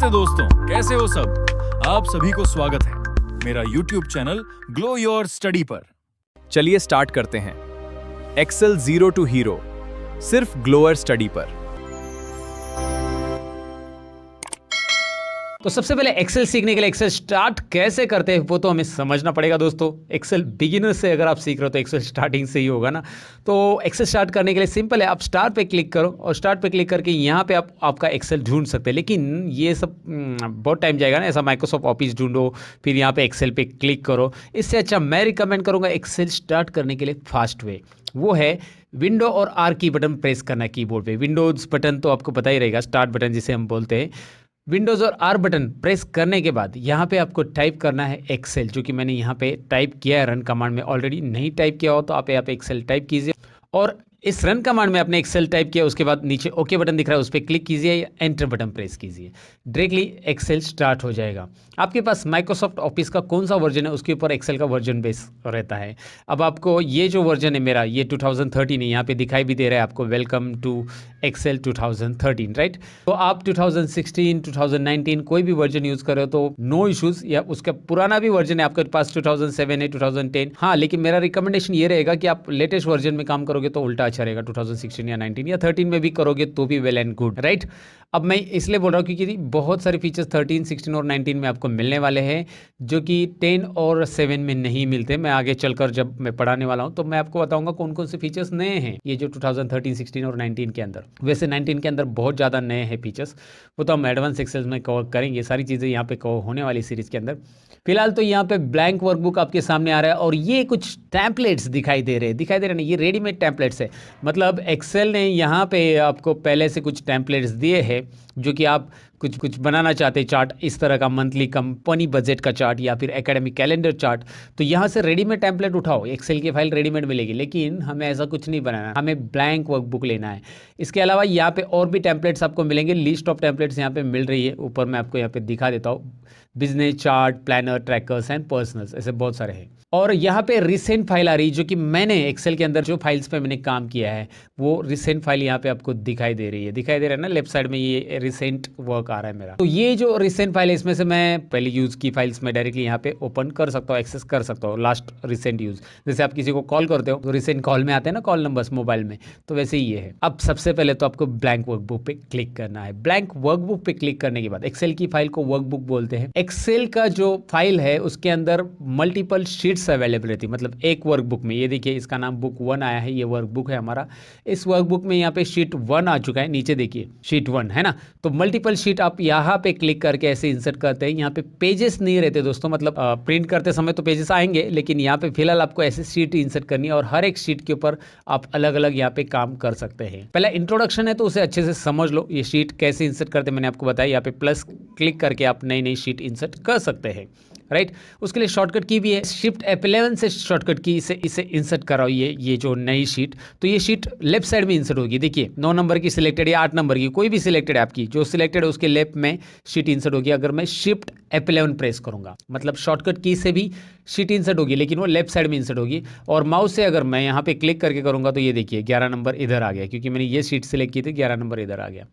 नमस्ते दोस्तों, कैसे हो सब। आप सभी को स्वागत है मेरा YouTube channel glow your study पर। चलिए स्टार्ट करते हैं। एक्सेल जीरो टू हीरो सिर्फ ग्लोअर स्टडी पर। तो सबसे पहले एक्सेल सीखने के लिए एक्सेल स्टार्ट कैसे करते हैं वो तो हमें समझना पड़ेगा दोस्तों। एक्सेल बिगिनर से अगर आप सीख रहे हो तो एक्सेल स्टार्टिंग से ही होगा ना। तो एक्सेल स्टार्ट करने के लिए सिंपल है, आप स्टार्ट पे क्लिक करो और स्टार्ट पे क्लिक करके यहाँ पे आप आपका एक्सेल ढूंढ सकते हैं। लेकिन ये सब बहुत टाइम जाएगा ना, ऐसा माइक्रोसॉफ्ट ऑफिस ढूंढो फिर यहाँ पे एक्सेल पे क्लिक करो। इससे अच्छा मैं रिकमेंड करूँगा एक्सेल स्टार्ट करने के लिए फास्ट वे, वो है विंडो और आर की बटन प्रेस करना कीबोर्ड पे। विंडोज बटन तो आपको पता ही रहेगा, स्टार्ट बटन जिसे हम बोलते हैं। विंडोज़ और आर बटन प्रेस करने के बाद यहाँ पे आपको टाइप करना है एक्सेल, जो कि मैंने यहाँ पे टाइप किया है रन कमांड में। ऑलरेडी नहीं टाइप किया हो तो आप यहाँ पे एक्सेल टाइप कीजिए और इस रन कमांड में आपने एक्सेल टाइप किया, उसके बाद नीचे ओके बटन दिख रहा है उस पर क्लिक कीजिए या एंटर बटन प्रेस कीजिए। डायरेक्टली एक्सेल स्टार्ट हो जाएगा। आपके पास माइक्रोसॉफ्ट ऑफिस का कौन सा वर्जन है उसके ऊपर एक्सेल का वर्जन बेस रहता है। अब आपको ये जो वर्जन है मेरा, ये 2013 है, यहाँ पे दिखाई भी दे रहा है आपको वेलकम टू एक्सेल 2013, राइट। तो आप 2016 2019 कोई भी वर्जन यूज़ कर रहे हो तो नो इश्यूज़, या उसका पुराना भी वर्जन है आपके पास 2007 है 2010, हाँ, लेकिन मेरा रिकमेंडेशन ये रहेगा कि आप लेटेस्ट वर्जन में काम करोगे तो उल्टा अच्छा रहेगा। 2016 या 19 या 13 में भी करोगे तो भी वेल एंड गुड, राइट। अब मैं इसलिए बोल रहा हूँ क्योंकि बहुत सारे फीचर्स 13, 16 और 19 में आपको मिलने वाले हैं जो कि 10 और 7 में नहीं मिलते। मैं आगे चलकर जब मैं पढ़ाने वाला हूँ तो मैं आपको बताऊंगा कौन कौन से फीचर्स नए हैं ये जो 2013, 16 और 19 के अंदर। वैसे 19 के अंदर बहुत ज़्यादा नए हैं फीचर्स, वो तो हम एडवांस एक्सेल में कवर करेंगे। सारी चीज़ें यहाँ पे कवर होने वाली सीरीज़ के अंदर। फिलहाल तो यहाँ पे ब्लैंक वर्कबुक आपके सामने आ रहा है और ये कुछ टैम्पलेट्स दिखाई दे रहे हैं ना, ये रेडीमेड टैम्पलेट्स है। मतलब एक्सेल ने यहाँ पे आपको पहले से कुछ टैम्पलेट्स दिए हैं जो कि आप कुछ बनाना चाहते हैं, चार्ट इस तरह का, मंथली कंपनी बजट का चार्ट या फिर एकेडमिक कैलेंडर चार्ट, तो यहाँ से रेडीमेड टैम्पलेट उठाओ। एक्सेल की फाइल रेडीमेड मिलेगी, लेकिन हमें ऐसा कुछ नहीं बनाना, हमें ब्लैंक वर्कबुक लेना है। इसके अलावा यहाँ पे और भी टैम्पलेट्स आपको मिलेंगे। लिस्ट ऑफ टैम्पलेट्स यहाँ पे मिल रही है, ऊपर मैं आपको यहाँ पे दिखा देता हूँ। Business chart, planner, trackers and personals, ऐसे बहुत सारे हैं। और यहाँ पे रिसेंट फाइल आ रही है जो कि मैंने एक्सेल के अंदर जो फाइल्स पे मैंने काम किया है वो रिसेंट फाइल यहाँ पे आपको दिखाई दे रही है। दिखाई दे रहा है ना, लेफ्ट साइड में ये रिसेंट वर्क आ रहा है मेरा। तो ये जो रिसेंट फाइल है इसमें से मैं पहले यूज़ की फाइल्स में डायरेक्टली यहाँ पे ओपन कर सकता हूँ, एक्सेस कर सकता हूँ। लास्ट रिसेंट यूज़, जैसे आप किसी को कॉल करते हो तो रिसेंट कॉल में आते हैं ना कॉल नंबर्स मोबाइल में, तो वैसे ही ये है। अब सबसे पहले तो आपको ब्लैंक वर्कबुक पे क्लिक करना है। ब्लैंक वर्कबुक पे क्लिक करने के बाद एक्सेल की फाइल को वर्कबुक बोलते हैं। एक्सेल का जो फाइल है उसके अंदर मल्टीपल शीट्स अवेलेबल रहती है। मतलब एक वर्कबुक में, ये देखिए इसका नाम बुक 1 आया है, ये वर्कबुक है हमारा। इस वर्कबुक में यहाँ पे शीट 1 आ चुका है, नीचे देखिए शीट 1 है ना। तो मल्टीपल शीट आप यहाँ पे क्लिक करके ऐसे इंसर्ट करते हैं। यहाँ पे पेजेस नहीं रहते दोस्तों, मतलब प्रिंट करते समय तो पेजेस आएंगे, लेकिन यहाँ पे फिलहाल आपको ऐसे शीट इंसर्ट करनी है और हर एक शीट के ऊपर आप अलग अलग यहाँ पे काम कर सकते हैं। पहला इंट्रोडक्शन है तो उसे अच्छे से समझ लो, ये शीट कैसे इंसर्ट करते हैं मैंने आपको बताया। यहाँ पे प्लस क्लिक करके आप नई नई शीट इंसर्ट कर सकते हैं, राइट। उसके लिए शॉर्टकट की भी है, शिफ्ट F11 से शॉर्टकट की इसे इंसर्ट कराओ। ये जो नई शीट, तो ये शीट लेफ्ट साइड में इंसर्ट होगी। देखिए 9 नंबर की सिलेक्टेड या 8 नंबर की, कोई भी सिलेक्टेड है आपकी, जो सिलेक्टेड है उसके लेफ्ट में शीट इंसर्ट होगी। अगर मैं शिफ्ट F11 प्रेस करूंगा, मतलब शॉर्टकट की से भी शीट इंसर्ट होगी, लेकिन वो लेफ्ट साइड में इंसर्ट होगी। और माउस से अगर मैं यहाँ पे क्लिक करके करूंगा तो ये देखिए 11 नंबर इधर आ गया, क्योंकि मैंने ये शीट सिलेक्ट की थी, 11 नंबर इधर आ गया।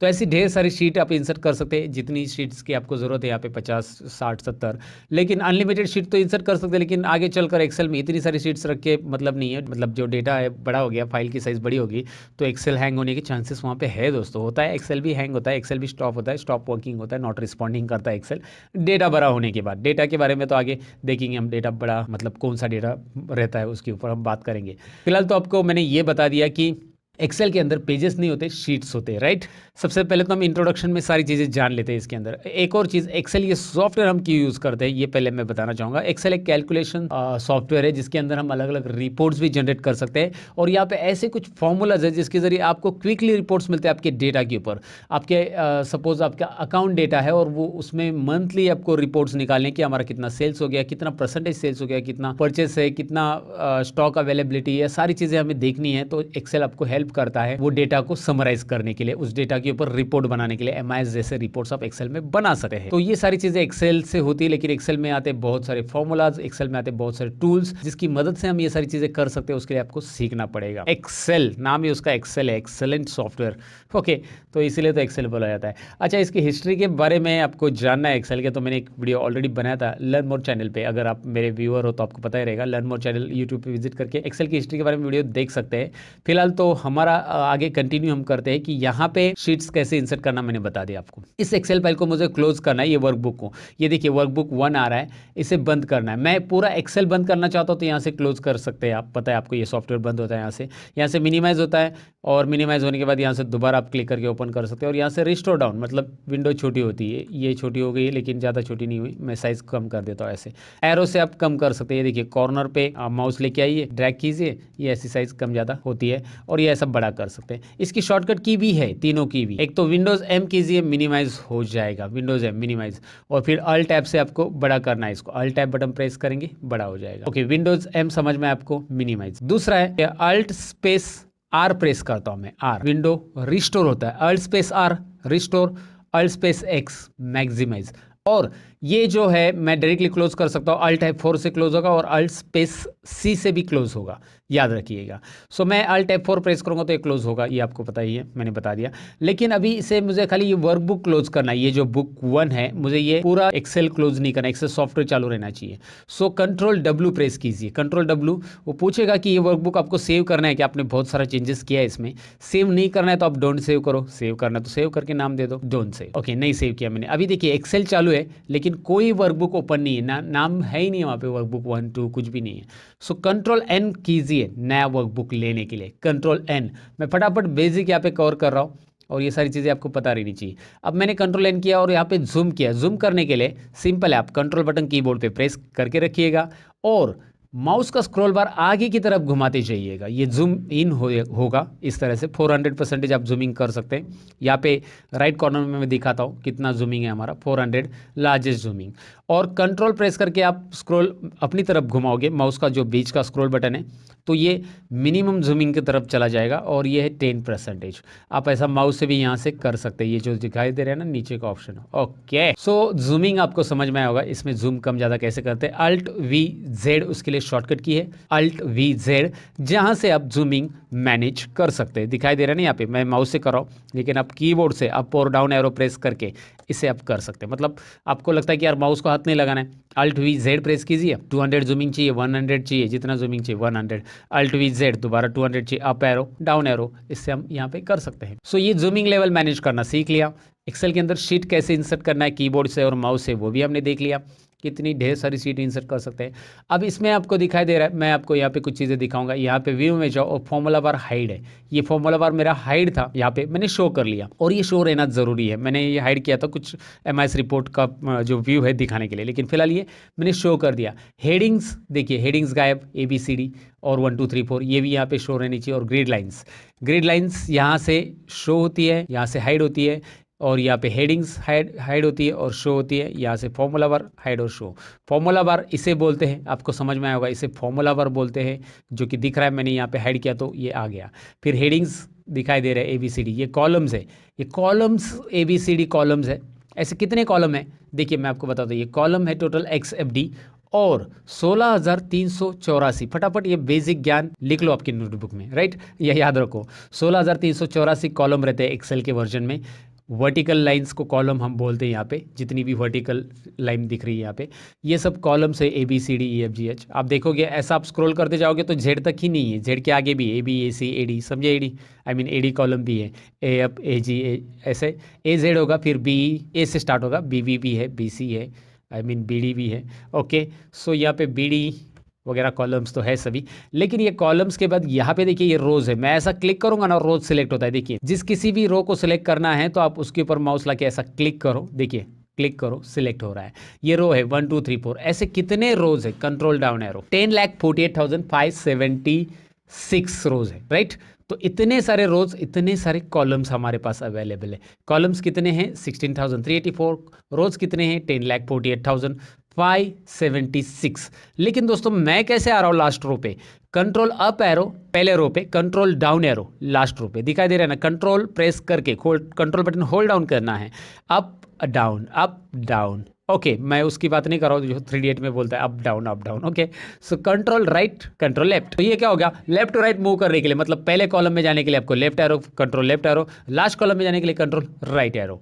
तो ऐसी ढेर सारी शीट आप इंसर्ट कर सकते हैं, जितनी शीट्स की आपको ज़रूरत है। यहाँ पे 50, 60, 70, लेकिन अनलिमिटेड शीट तो इंसर्ट कर सकते हैं। लेकिन आगे चलकर एक्सेल में इतनी सारी शीट्स रख के मतलब नहीं है। मतलब जो डेटा है बड़ा हो गया, फाइल की साइज़ बड़ी होगी तो एक्सेल हैंग होने के चांसेस वहाँ पे है दोस्तों। होता है, एक्सेल भी हैंग होता है, एक्सेल भी स्टॉप होता है, स्टॉप वर्किंग होता है, नॉट रिस्पॉन्डिंग करता है एक्सेल डेटा बड़ा होने के बाद। डेटा के बारे में तो आगे देखेंगे हम, डेटा बड़ा मतलब कौन सा डेटा रहता है उसके ऊपर हम बात करेंगे। फिलहाल तो आपको मैंने ये बता दिया कि एक्सेल के अंदर पेजेस नहीं होते, शीट्स होते हैं, राइट। सबसे पहले तो हम इंट्रोडक्शन में सारी चीज़ें जान लेते हैं इसके अंदर। एक और चीज़, एक्सेल ये सॉफ्टवेयर हम क्यों यूज़ करते हैं ये पहले मैं बताना चाहूँगा। एक्सेल एक कैलकुलेशन सॉफ्टवेयर है जिसके अंदर हम अलग अलग रिपोर्ट्स भी जनरेट कर सकते हैं। और यहाँ पे ऐसे कुछ फॉर्मूलाज है जिसके ज़रिए आपको क्विकली रिपोर्ट्स मिलते हैं आपके डेटा के ऊपर। आपके सपोज आपका अकाउंट डेटा है और वो उसमें मंथली आपको रिपोर्ट्स निकालने की, हमारा कितना सेल्स हो गया, कितना परसेंटेज सेल्स हो गया, कितना परचेस है, कितना स्टॉक अवेलेबिलिटी है, सारी चीज़ें हमें देखनी है। तो एक्सेल आपको हेल्प हेल्प करता है वो डेटा को समराइज करने के लिए, उस डेटा के ऊपर रिपोर्ट बनाने के लिए। एमआईएस जैसे रिपोर्ट्स आप एक्सेल में बना सकते हैं। तो ये सारी चीजें एक्सेल से होती है, लेकिन एक्सेल में आते बहुत सारे फॉर्मूलाज, एक्सेल में आते बहुत सारे टूल्स जिसकी मदद से हम ये सारी चीजें कर सकते हैं। उसके लिए आपको सीखना पड़ेगा। एक्सेल नाम ही उसका एक्सेल है, एक्सेलेंट सॉफ्टवेयर। ओके, तो इसीलिए तो एक्सेल बोला जाता है। अच्छा, इसकी हिस्ट्री के बारे में आपको जानना है एक्सेल के, तो मैंने एक वीडियो ऑलरेडी बनाया था लर्न मोर चैनल पे। अगर आप मेरे व्यूअर हो तो आपको पता ही रहेगा। लर्न मोर चैनल यूट्यूब पे विजिट करके एक्सेल की हिस्ट्री के बारे में वीडियो देख सकते हैं। फिलहाल तो हमारा आगे कंटिन्यू हम करते हैं कि यहाँ पे शीट्स कैसे इंसर्ट करना मैंने बता दिया आपको। इस एक्सेल फाइल को मुझे क्लोज करना है, ये वर्कबुक को। ये देखिए वर्कबुक 1 आ रहा है, इसे बंद करना है। मैं पूरा एक्सेल बंद करना चाहता हूँ तो यहाँ से क्लोज कर सकते हैं आप। पता है आपको ये सॉफ्टवेयर बंद होता है यहाँ से मिनिमाइज होता है, और मिनिमाइज होने के बाद यहाँ से दोबारा आप क्लिक करके ओपन कर सकते हैं। और यहाँ से रिस्टोर डाउन, मतलब विंडो छोटी होती है, ये छोटी हो गई है लेकिन ज़्यादा छोटी नहीं हुई। मैं साइज कम कर देता हूँ। ऐसे एरो से आप कम कर सकते हैं। ये देखिए कॉर्नर पे माउस लेके आइए, ड्रैग कीजिए, ये ऐसी साइज कम ज़्यादा होती है, और ये ऐसा बड़ा कर सकते हैं। इसकी शॉर्टकट की भी है, तीनों की भी। एक तो विंडोज़ एम कीजिए, मिनिमाइज हो जाएगा, विंडोज़ एम मिनिमाइज। और फिर अल्ट टैब से आपको बड़ा करना है इसको, अल्ट टैब बटन प्रेस करेंगे बड़ा हो जाएगा। ओके, विंडोज़ एम समझ में आपको, मिनिमाइज। दूसरा है अल्ट स्पेस आर प्रेस करता हूं मैं, आर विंडो रिस्टोर होता है, alt space R restore, alt space X maximise. और ये जो है मैं डायरेक्टली क्लोज कर सकता हूँ, अल्ट F4 से क्लोज होगा और अल्ट स्पेस सी से भी क्लोज होगा, याद रखिएगा। सो मैं अल्ट F4 प्रेस करूँगा तो ये क्लोज होगा, ये आपको पता ही है, मैंने बता दिया। लेकिन अभी इसे मुझे खाली ये वर्कबुक क्लोज करना है, ये जो बुक 1 है, मुझे ये पूरा एक्सेल क्लोज नहीं करना, एक्सेल सॉफ्टवेयर चालू रहना चाहिए। सो कंट्रोल W प्रेस कीजिए, कंट्रोल W। वो पूछेगा कि ये वर्कबुक आपको सेव करना है कि आपने बहुत सारा चेंजेस किया है इसमें। सेव नहीं करना है तो आप डोंट सेव करो, सेव करना है तो सेव करके नाम दे दो, डोंट सेव। ओके, नहीं सेव किया मैंने। अभी देखिए एक्सेल चालू है लेकिन कोई वर्कबुक ओपन नहीं है, नाम है ही नहीं वहाँ पे, वर्कबुक 1 2 कुछ भी नहीं है। सो कंट्रोल N कीजिए नया वर्कबुक लेने के लिए, कंट्रोल N। मैं फटाफट बेसिक यहाँ पे कवर कर रहा हूँ और ये सारी चीज़ें आपको पता रहनी चाहिए। अब मैंने कंट्रोल N किया और यहाँ पे जूम किया। जूम करने के लिए सिंपल है, आप कंट्रोल बटन कीबोर्ड पे प्रेस करके रखिएगा और माउस का स्क्रॉल बार आगे की तरफ घुमाते जाइएगा। ये जूम इन होगा इस तरह से, 400% आप जूमिंग कर सकते हैं। यहाँ पे राइट कॉर्नर में मैं दिखाता हूँ कितना जूमिंग है हमारा, 400 लार्जेस्ट जूमिंग। और कंट्रोल प्रेस करके आप स्क्रॉल अपनी तरफ घुमाओगे, माउस का जो बीच का स्क्रॉल बटन है, तो ये मिनिमम जूमिंग की तरफ चला जाएगा और ये है 10%। आप ऐसा माउस से भी यहाँ से कर सकते हैं, ये जो दिखाई दे रहा है ना नीचे का ऑप्शन। ओके, सो जूमिंग आपको समझ में आया होगा, इसमें जूम कम ज़्यादा कैसे करते हैं। अल्ट वी जेड उसके लिए शॉर्टकट की है, अल्ट वी जेड, जहाँ से आप जूमिंग मैनेज कर सकते हैं। दिखाई दे रहा है ना यहाँ पे, मैं माउस से कर रहा हूँ लेकिन आप कीबोर्ड से अप और डाउन एरो प्रेस करके इसे आप कर सकते हैं। मतलब आपको लगता है कि यार माउस को हाथ नहीं लगाना है, अल्ट वी जेड प्रेस कीजिए, 200 जूमिंग चाहिए, 100 चाहिए, जितना जूमिंग चाहिए 100, अल्ट वी जेड दोबारा 200 चाहिए, अप एरो डाउन एरो, इससे हम यहाँ पे कर सकते हैं। सो ये जूमिंग लेवल मैनेज करना सीख लिया। एक्सेल के अंदर शीट कैसे इंसर्ट करना है कीबोर्ड से और माउस से, वो भी हमने देख लिया। कितनी ढेर सारी शीट इंसर्ट कर सकते हैं। अब इसमें आपको दिखाई दे रहा है, मैं आपको यहाँ पे कुछ चीज़ें दिखाऊंगा। यहाँ पे व्यू में जाओ और फॉर्मूला बार हाइड है, ये फॉर्मूला बार मेरा हाइड था, यहाँ पे मैंने शो कर लिया और ये शो रहना ज़रूरी है। मैंने ये हाइड किया था कुछ एमआईएस रिपोर्ट का जो व्यू है दिखाने के लिए, लेकिन फिलहाल ये मैंने शो कर दिया। हेडिंग्स देखिए, हेडिंग्स गायब, ABCD और 1 2 3 4 ये भी यहाँ पे शो रहनी चाहिए। और ग्रिड लाइन्स यहाँ से शो होती है, यहाँ से हाइड होती है, और यहाँ पे हेडिंग्स हाइड होती है और शो होती है। यहाँ से फॉर्मूला बार हाइड और शो, फॉर्मूला बार इसे बोलते हैं, आपको समझ में आया होगा, इसे फॉर्मूला बार बोलते हैं, जो कि दिख रहा है। मैंने यहाँ पे हाइड किया तो ये आ गया। फिर हेडिंग्स दिखाई दे रहे हैं, ABCD, ये कॉलम्स है, ये कॉलम्स ABCD कॉलम्स है। ऐसे कितने कॉलम है देखिए, मैं आपको बताता हूँ। ये कॉलम है टोटल XFD और 16,384। फटाफट ये बेसिक ज्ञान लिख लो आपकी नोटबुक में, राइट, ये याद रखो। 16,384 कॉलम रहते हैं एक्सेल के वर्जन में। वर्टिकल लाइंस को कॉलम हम बोलते हैं यहाँ पे, जितनी भी वर्टिकल लाइन दिख रही है यहाँ पे, ये सब कॉलम्स है ABCD EFGH। आप देखोगे ऐसा आप स्क्रॉल करते जाओगे तो Z तक ही नहीं है, Z के आगे भी AB AC AD, समझे, AD कॉलम भी है, AF AG ऐसे AZ होगा, फिर A से स्टार्ट होगा, BB भी है, BC है, BD भी है। ओके, सो यहाँ पे BD वगैरह कॉलम्स तो है सभी, लेकिन ये कॉलम्स के बाद यहाँ पे देखिए ये रोज है। मैं ऐसा क्लिक करूंगा ना, रोज सिलेक्ट होता है। देखिए जिस किसी भी रो को सिलेक्ट करना है तो आप उसके ऊपर माउस लाके ऐसा क्लिक करो, देखिए क्लिक करो, सिलेक्ट हो रहा है। ये रो है 1 2 3 4, ऐसे कितने रोज है, कंट्रोल डाउन एरो, 10,48,576 रोज है, राइट। तो इतने सारे रोज, इतने सारे कॉलम्स हमारे पास अवेलेबल है। कॉलम्स कितने हैं, 16,384, रोज कितने हैं, 10,48,000, 576। लेकिन दोस्तों मैं कैसे आ रहा हूँ लास्ट रो पे? कंट्रोल अप एरो पहले रो पे, control down arrow last row पे, दिखाई दे रहा है ना? कंट्रोल प्रेस करके कंट्रोल बटन होल्ड डाउन करना है, अप डाउन। ओके, मैं उसकी बात नहीं कर रहा हूँ जो 3D में बोलता है up down. Okay, so control right control left. तो ये क्या हो गया? लेफ्ट टू राइट मूव करने के लिए, मतलब पहले कॉलम में जाने के लिए आपको left arrow, control left arrow, last column में जाने के लिए control right arrow,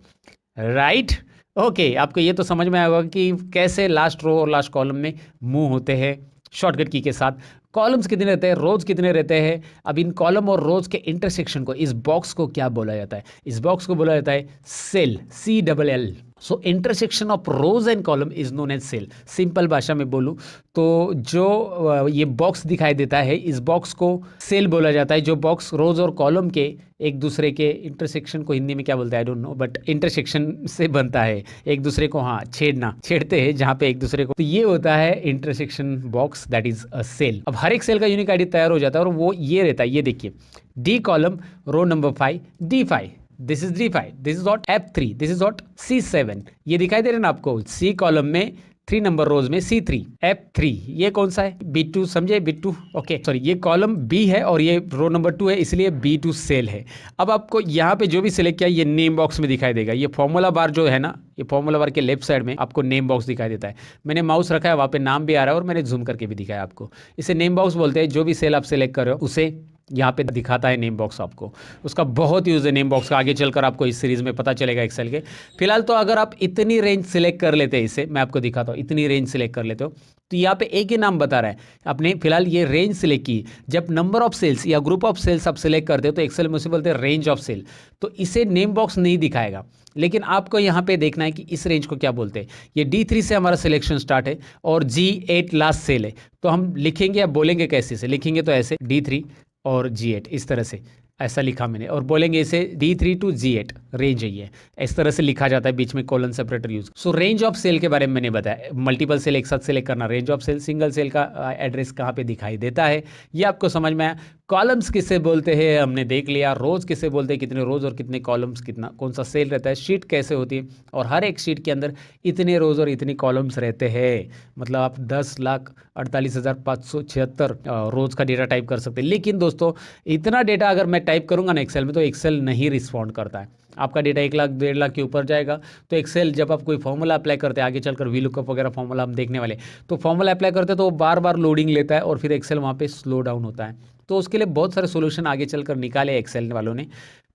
right. Okay, आपको ये तो समझ में आएगा कि कैसे लास्ट रो और लास्ट कॉलम में मूव होते हैं शॉर्टकट की के साथ। कॉलम्स कितने रहते हैं, रोज कितने रहते हैं? अब इन कॉलम और रोज के इंटरसेक्शन को, इस बॉक्स को क्या बोला जाता है? इस बॉक्स को बोला जाता है cell, CLL। So intersection of rows and column is known as cell. Simple भाषा में बोलूं तो जो ये बॉक्स दिखाई देता है, इस बॉक्स को सेल बोला जाता है। जो बॉक्स रोज और कॉलम के एक दूसरे के इंटरसेक्शन को हिंदी में क्या बोलते हैं I don't know, but intersection से बनता है, एक दूसरे को हाँ छेड़ते हैं जहाँ पे एक दूसरे को, तो ये होता है intersection box, that is a cell. अब हर एक सेल का यूनिक आईडी तैयार हो जाता है और वो ये रहता है, ये देखिए, D column row number 5 D5, this is D5, this is not F3, this is not C7। ये दिखाई दे रहे हैं ना आपको? सी कॉलम में 3 नंबर रोज में C3 F3, ये कौन सा है? B2, समझे? B2। ओके सॉरी, ये कॉलम B है और ये रो नंबर 2 है, इसलिए B2 सेल है। अब आपको यहाँ पे जो भी सिलेक्ट किया ये नेम बॉक्स में दिखाई देगा। ये फॉर्मूला बार जो है ना, ये फॉर्मूला बार के लेफ्ट साइड में आपको नेम बॉक्स दिखाई देता है। मैंने माउस रखा है, वहाँ पे नाम भी आ रहा है और मैंने जूम करके भी दिखाया आपको। इसे नेम बॉक्स बोलते हैं। जो भी सेल आप सेलेक्ट कर रहे हो उसे यहाँ पे दिखाता है नेम बॉक्स आपको। उसका बहुत यूज़ है नेम बॉक्स का, आगे चलकर आपको इस सीरीज़ में पता चलेगा एक्सेल के। फिलहाल तो अगर आप इतनी रेंज सिलेक्ट कर लेते हैं, इसे मैं आपको दिखाता हूँ, इतनी रेंज सिलेक्ट कर लेते हो तो यहाँ पे एक ही नाम बता रहा है। आपने फिलहाल ये रेंज सिलेक्ट की। जब नंबर ऑफ सेल्स या ग्रुप ऑफ सेल्स आप सिलेक्ट करते हो तो एक्सेल में उसे बोलते हैं रेंज ऑफ सेल, तो इसे नेम बॉक्स नहीं दिखाएगा। लेकिन आपको यहाँ पे देखना है कि इस रेंज को क्या बोलते हैं। ये D3 से हमारा सिलेक्शन स्टार्ट है और G8 लास्ट सेल है, तो हम लिखेंगे या बोलेंगे कैसे से? लिखेंगे तो ऐसे D3 और G8, इस तरह से ऐसा लिखा मैंने, और बोलेंगे इसे D3 to G8 रेंज है ये, इस तरह से लिखा जाता है, बीच में colon separator use. So range of cell के बारे में मैंने बताया, मल्टीपल सेल एक साथ सेलेक्ट करना, range of cell, single cell का एड्रेस कहाँ पे दिखाई देता है ये आपको समझ में आया। कॉलम्स किसे बोलते हैं हमने देख लिया, रोज किसे बोलते हैं, कितने रोज और कितने कॉलम्स, कितना कौन सा सेल रहता है, शीट कैसे होती है और हर एक शीट के अंदर इतने रोज और इतनी कॉलम्स रहते हैं। मतलब आप 10,48,576 रोज का डेटा टाइप कर सकते हैं। लेकिन दोस्तों इतना डेटा अगर मैं टाइप करूंगा ना एक्सेल में तो एक्सेल नहीं रिस्पॉन्ड करता है। आपका डेटा 1 लाख 1.5 लाख के ऊपर जाएगा तो एक्सेल, जब आप कोई फॉर्मूला अप्लाई करते हैं, आगे चलकर वी लुकअप वगैरह फॉर्मूला हम देखने वाले, तो फॉर्मूला अप्लाई करते हैं तो बार बार लोडिंग लेता है और फिर एक्सेल वहाँ पे स्लो डाउन होता है। तो उसके लिए बहुत सारे सोल्यूशन आगे चलकर निकाले एक्सेल वालों ने,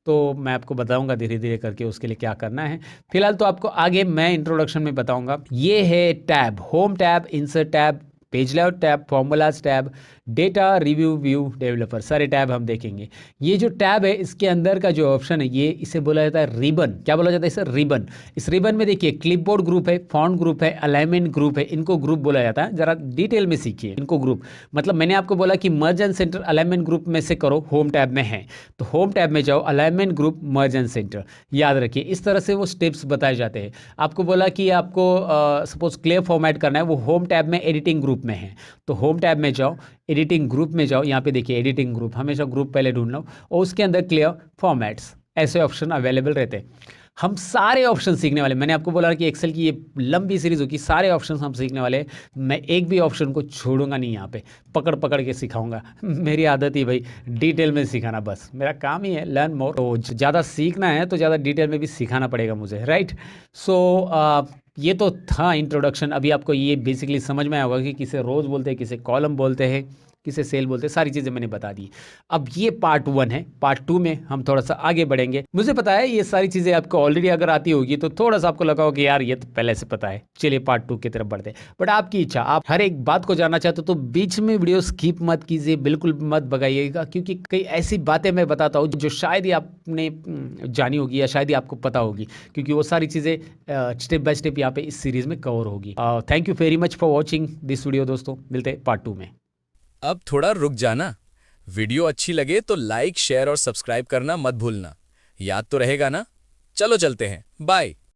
तो मैं आपको बताऊंगा धीरे धीरे करके उसके लिए क्या करना है। फिलहाल तो आपको आगे मैं इंट्रोडक्शन में बताऊंगा। ये है tab, home tab, insert tab, page layout tab, formulas tab, data review view developer, सारे टैब हम देखेंगे। ये जो टैब है इसके अंदर का जो ऑप्शन है ये, इसे बोला जाता है रिबन। क्या बोला जाता है इसे? रिबन। इस रिबन में देखिए क्लिपबोर्ड ग्रुप है, फॉन्ट ग्रुप है, अलाइनमेंट ग्रुप है, इनको ग्रुप बोला जाता है। जरा डिटेल में सीखिए इनको ग्रुप। मतलब मैंने आपको बोला कि मर्ज एंड सेंटर अलाइनमेंट ग्रुप में से करो, होम टैब में है तो होम टैब में जाओ, alignment group, merge and centre, याद रखिए। इस तरह से वो स्टेप्स बताए जाते हैं। आपको बोला कि आपको सपोज क्लियर फॉर्मेट करना है, वो होम टैब में एडिटिंग ग्रुप में है, तो होम टैब में जाओ, एडिटिंग ग्रुप में जाओ, यहाँ पे देखिए एडिटिंग ग्रुप, हमेशा ग्रुप पहले ढूंढ लो और उसके अंदर क्लियर फॉर्मेट्स, ऐसे ऑप्शन अवेलेबल रहते हैं। हम सारे ऑप्शन सीखने वाले, मैंने आपको बोला कि एक्सेल की ये लंबी सीरीज होगी, सारे ऑप्शन हम सीखने वाले हैं। मैं एक भी ऑप्शन को छोड़ूंगा नहीं, यहाँ पे पकड़ पकड़ के सिखाऊंगा। मेरी आदत ही भाई डिटेल में सिखाना, बस मेरा काम ही है लर्न मोर। तो ज़्यादा सीखना है तो ज़्यादा डिटेल में भी सिखाना पड़ेगा मुझे, राइट। सो ये तो था इंट्रोडक्शन। अभी आपको ये बेसिकली समझ में आया होगा कि किसे रोज बोलते हैं, किसे कॉलम बोलते हैं, किसे सेल बोलते हैं, सारी चीज़ें मैंने बता दी। अब ये पार्ट 1 है, पार्ट 2 में हम थोड़ा सा आगे बढ़ेंगे। मुझे पता है ये सारी चीज़ें आपको ऑलरेडी अगर आती होगी तो थोड़ा सा आपको लगा होगा कि यार ये तो पहले से पता है, चलिए पार्ट 2 की तरफ बढ़ते हैं। बट आपकी इच्छा, आप हर एक बात को जानना चाहते हो तो बीच में वीडियो स्किप मत कीजिए, बिल्कुल मत भगाइएगा, क्योंकि कई ऐसी बातें मैं बताता हूँ जो शायद ही आपने जानी होगी या शायद ही आपको पता होगी, क्योंकि वो सारी चीज़ें स्टेप बाय स्टेप यहाँ पे इस सीरीज़ में कवर होगी। Thank you very much for watching this video दोस्तों, मिलते हैं पार्ट 2 में। अब थोड़ा रुक जाना। वीडियो अच्छी लगे तो लाइक, शेयर और सब्सक्राइब करना मत भूलना। याद तो रहेगा ना? चलो चलते हैं, बाय।